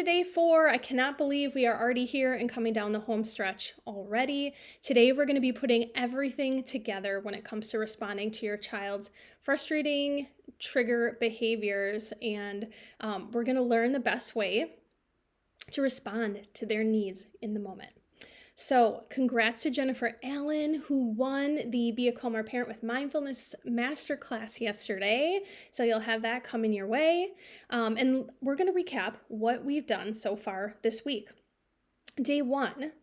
day 4. I cannot believe we are already here and coming down the home stretch already. Today, we're going to be putting everything together when it comes to responding to your child's frustrating trigger behaviors, and we're going to learn the best way to respond to their needs in the moment. So congrats to Jennifer Allen, who won the Be a Calmer Parent with Mindfulness Masterclass yesterday. So you'll have that coming your way. And we're going to recap what we've done so far this week. Day 1,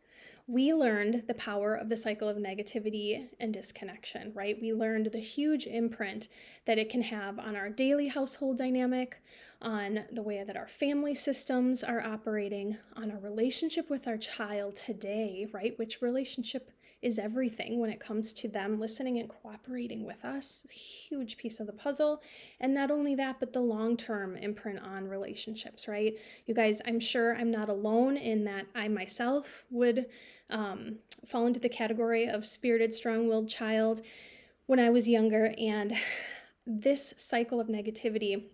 we learned the power of the cycle of negativity and disconnection, right? We learned the huge imprint that it can have on our daily household dynamic, on the way that our family systems are operating, on our relationship with our child today, right? Which relationship is everything when it comes to them listening and cooperating with us. It's a huge piece of the puzzle. And not only that, but the long-term imprint on relationships, right? You guys, I'm sure I'm not alone in that I myself would fall into the category of spirited, strong-willed child when I was younger. And this cycle of negativity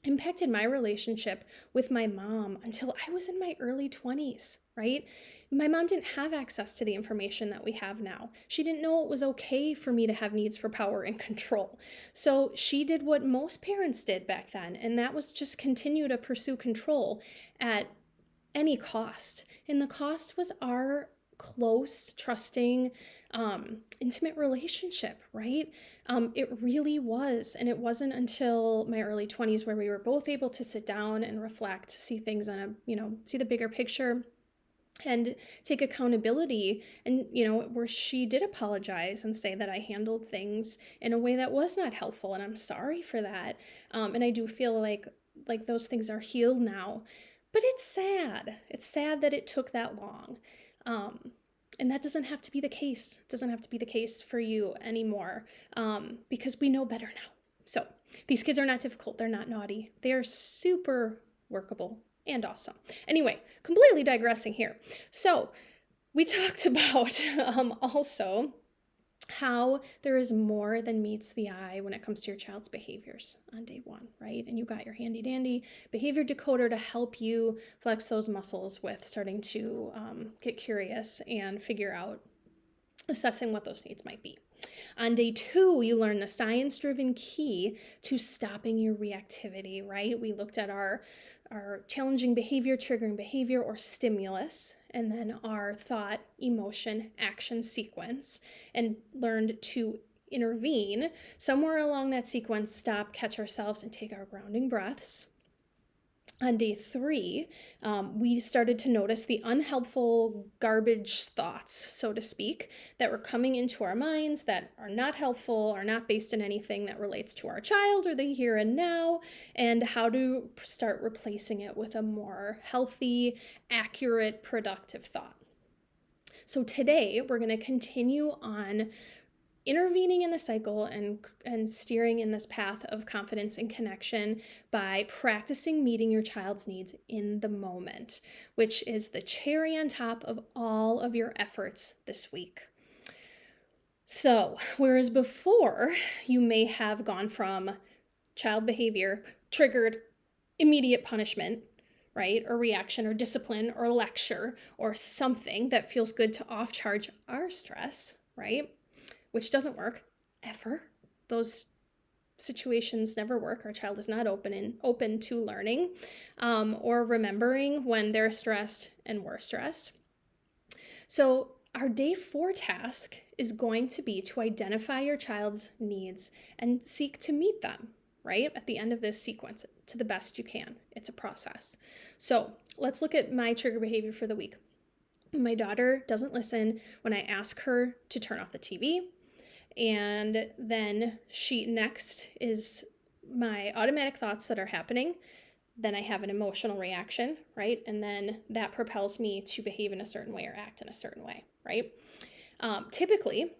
impacted my relationship with my mom until I was in my early 20s, right? My mom didn't have access to the information that we have now. She didn't know it was okay for me to have needs for power and control. So she did what most parents did back then, and that was just continue to pursue control at any cost. And the cost was our close, trusting, intimate relationship, right? It really was. And it wasn't until my early 20s where we were both able to sit down and reflect, see things on see the bigger picture and take accountability. And, where she did apologize and say that I handled things in a way that was not helpful. And I'm sorry for that. And I do feel like those things are healed now. But it's sad. It's sad that it took that long. And that doesn't have to be the case. It doesn't have to be the case for you anymore, because we know better now. So these kids are not difficult. They're not naughty. They are super workable and awesome. Anyway, completely digressing here. So we talked about also how there is more than meets the eye when it comes to your child's behaviors on day 1, right? And you got your handy dandy behavior decoder to help you flex those muscles with starting to get curious and figure out assessing what those needs might be. On day 2, you learn the science-driven key to stopping your reactivity, right? We looked at our challenging behavior, triggering behavior, or stimulus, and then our thought, emotion, action sequence, and learned to intervene somewhere along that sequence, stop, catch ourselves, and take our grounding breaths. On day 3, we started to notice the unhelpful garbage thoughts, so to speak, that were coming into our minds that are not helpful, are not based in anything that relates to our child or the here and now, and how to start replacing it with a more healthy, accurate, productive thought. So today, we're going to continue on intervening in the cycle and steering in this path of confidence and connection by practicing meeting your child's needs in the moment, which is the cherry on top of all of your efforts this week. So, whereas before you may have gone from child behavior, triggered immediate punishment, right, or reaction or discipline or lecture or something that feels good to off-charge our stress, right? Which doesn't work ever. Those situations never work. Our child is not open to learning or remembering when they're stressed and we're stressed. So our day 4 task is going to be to identify your child's needs and seek to meet them, right? At the end of this sequence, to the best you can. It's a process. So let's look at my trigger behavior for the week. My daughter doesn't listen when I ask her to turn off the TV. And then next is my automatic thoughts that are happening. Then I have an emotional reaction, right? And then that propels me to behave in a certain way or act in a certain way, right? Typically,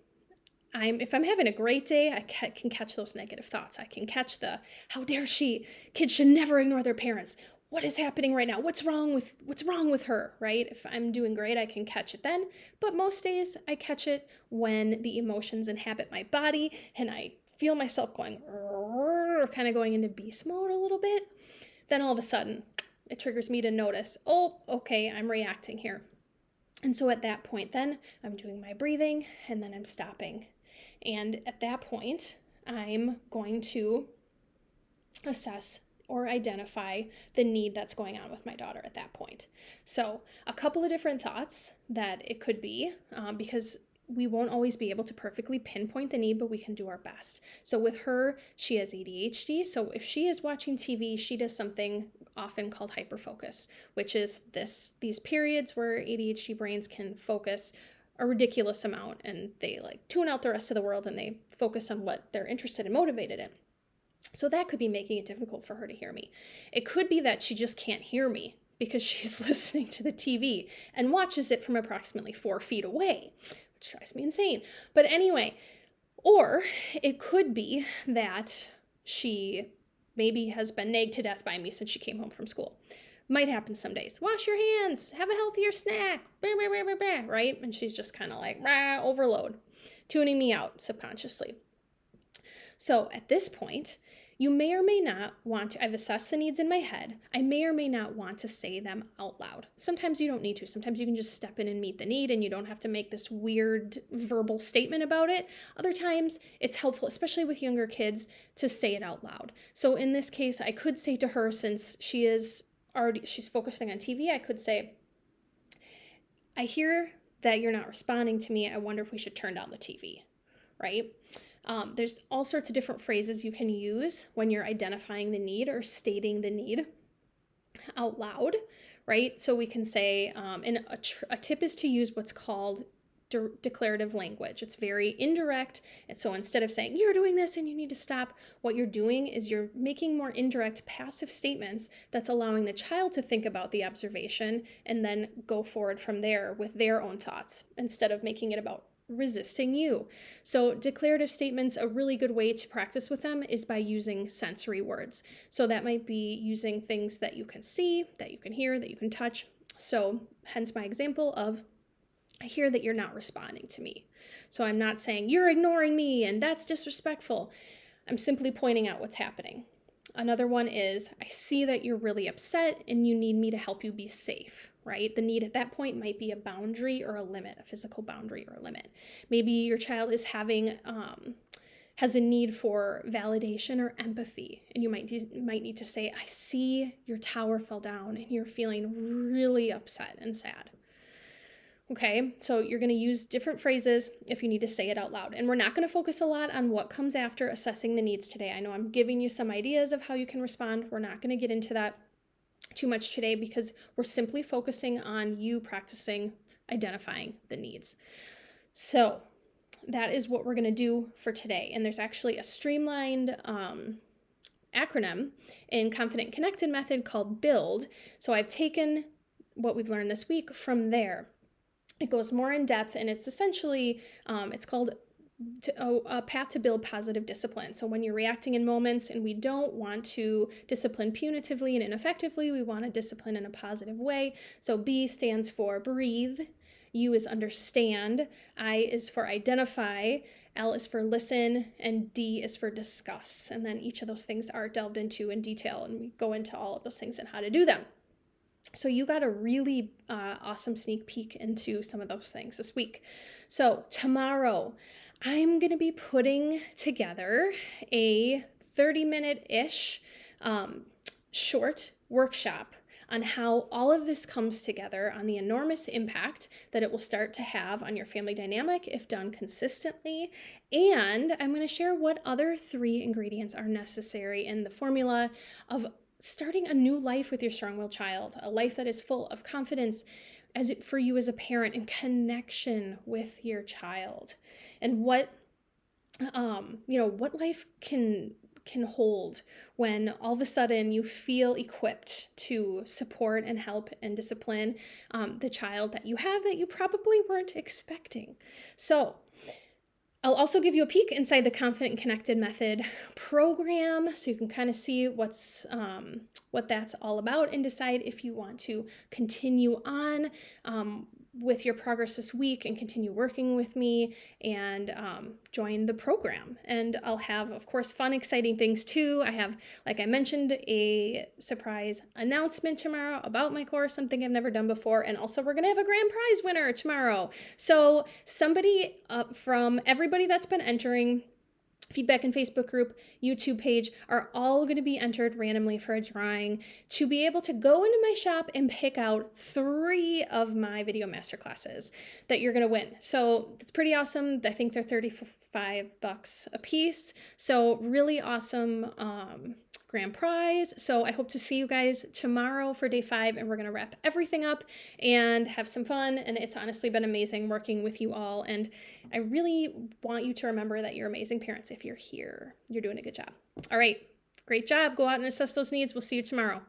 if I'm having a great day, I can catch those negative thoughts. I can catch how dare she? Kids should never ignore their parents. What is happening right now? What's wrong with her, right? If I'm doing great, I can catch it then. But most days I catch it when the emotions inhabit my body and I feel myself going, kind of going into beast mode a little bit. Then all of a sudden, It triggers me to notice, oh, okay, I'm reacting here. And so at that point, then I'm doing my breathing and then I'm stopping. And at that point, I'm going to assess or identify the need that's going on with my daughter at that point. So, a couple of different thoughts that it could be, because we won't always be able to perfectly pinpoint the need, but we can do our best. So, with her, she has ADHD. So, if she is watching TV, she does something often called hyperfocus, which is these periods where ADHD brains can focus a ridiculous amount and they like tune out the rest of the world and they focus on what they're interested and motivated in. So that could be making it difficult for her to hear me. It could be that she just can't hear me because she's listening to the TV and watches it from approximately 4 feet away, which drives me insane. But anyway, or it could be that she maybe has been nagged to death by me since she came home from school. Might happen some days. Wash your hands, have a healthier snack, right? And she's just kind of like, overload, tuning me out subconsciously. So at this point, you may or may not want to, I've assessed the needs in my head. I may or may not want to say them out loud. Sometimes you don't need to. Sometimes you can just step in and meet the need and you don't have to make this weird verbal statement about it. Other times it's helpful, especially with younger kids, to say it out loud. So in this case, I could say to her, since she's focusing on TV, I could say, I hear that you're not responding to me. I wonder if we should turn down the TV, right? There's all sorts of different phrases you can use when you're identifying the need or stating the need out loud, right? So we can say, and a tip is to use what's called declarative language. It's very indirect. And so instead of saying, you're doing this and you need to stop, what you're doing is you're making more indirect passive statements that's allowing the child to think about the observation and then go forward from there with their own thoughts instead of making it about resisting you. So declarative statements, a really good way to practice with them is by using sensory words. So that might be using things that you can see, that you can hear, that you can touch. So hence my example of, I hear that you're not responding to me. So I'm not saying you're ignoring me and that's disrespectful. I'm simply pointing out what's happening. Another one is, I see that you're really upset and you need me to help you be safe, right? The need at that point might be a boundary or a limit, a physical boundary or a limit. Maybe your child is has a need for validation or empathy, and you might need to say, I see your tower fell down and you're feeling really upset and sad. Okay, so you're going to use different phrases if you need to say it out loud. And we're not going to focus a lot on what comes after assessing the needs today. I know I'm giving you some ideas of how you can respond. We're not going to get into that too much today because we're simply focusing on you practicing identifying the needs. So that is what we're going to do for today. And there's actually a streamlined acronym in Confident Connected method called BUILD. So I've taken what we've learned this week from there. It goes more in depth, and it's essentially, it's called a path to build positive discipline. So when you're reacting in moments and we don't want to discipline punitively and ineffectively, we want to discipline in a positive way. So B stands for breathe, U is understand, I is for identify, L is for listen, and D is for discuss. And then each of those things are delved into in detail, and we go into all of those things and how to do them. So you got a really awesome sneak peek into some of those things this week. So tomorrow, I'm going to be putting together a 30-minute-ish short workshop on how all of this comes together, on the enormous impact that it will start to have on your family dynamic if done consistently. And I'm going to share what other 3 ingredients are necessary in the formula of starting a new life with your strong-willed child, a life that is full of confidence for you as a parent and connection with your child, and what life can hold when all of a sudden you feel equipped to support and help and discipline the child that you have that you probably weren't expecting. So I'll also give you a peek inside the Confident Connected Method program so you can kind of see what that's all about and decide if you want to continue on with your progress this week and continue working with me and join the program. And I'll have, of course, fun, exciting things too. I have, like I mentioned, a surprise announcement tomorrow about my course, something I've never done before. And also we're going to have a grand prize winner tomorrow. So somebody from everybody that's been entering, feedback and Facebook group, YouTube page, are all going to be entered randomly for a drawing to be able to go into my shop and pick out 3 of my video masterclasses that you're going to win. So it's pretty awesome. I think they're $35 a piece. So really awesome grand prize. So I hope to see you guys tomorrow for day 5, and we're going to wrap everything up and have some fun. And it's honestly been amazing working with you all. And I really want you to remember that you're amazing parents. If you're here, you're doing a good job. All right. Great job. Go out and assess those needs. We'll see you tomorrow.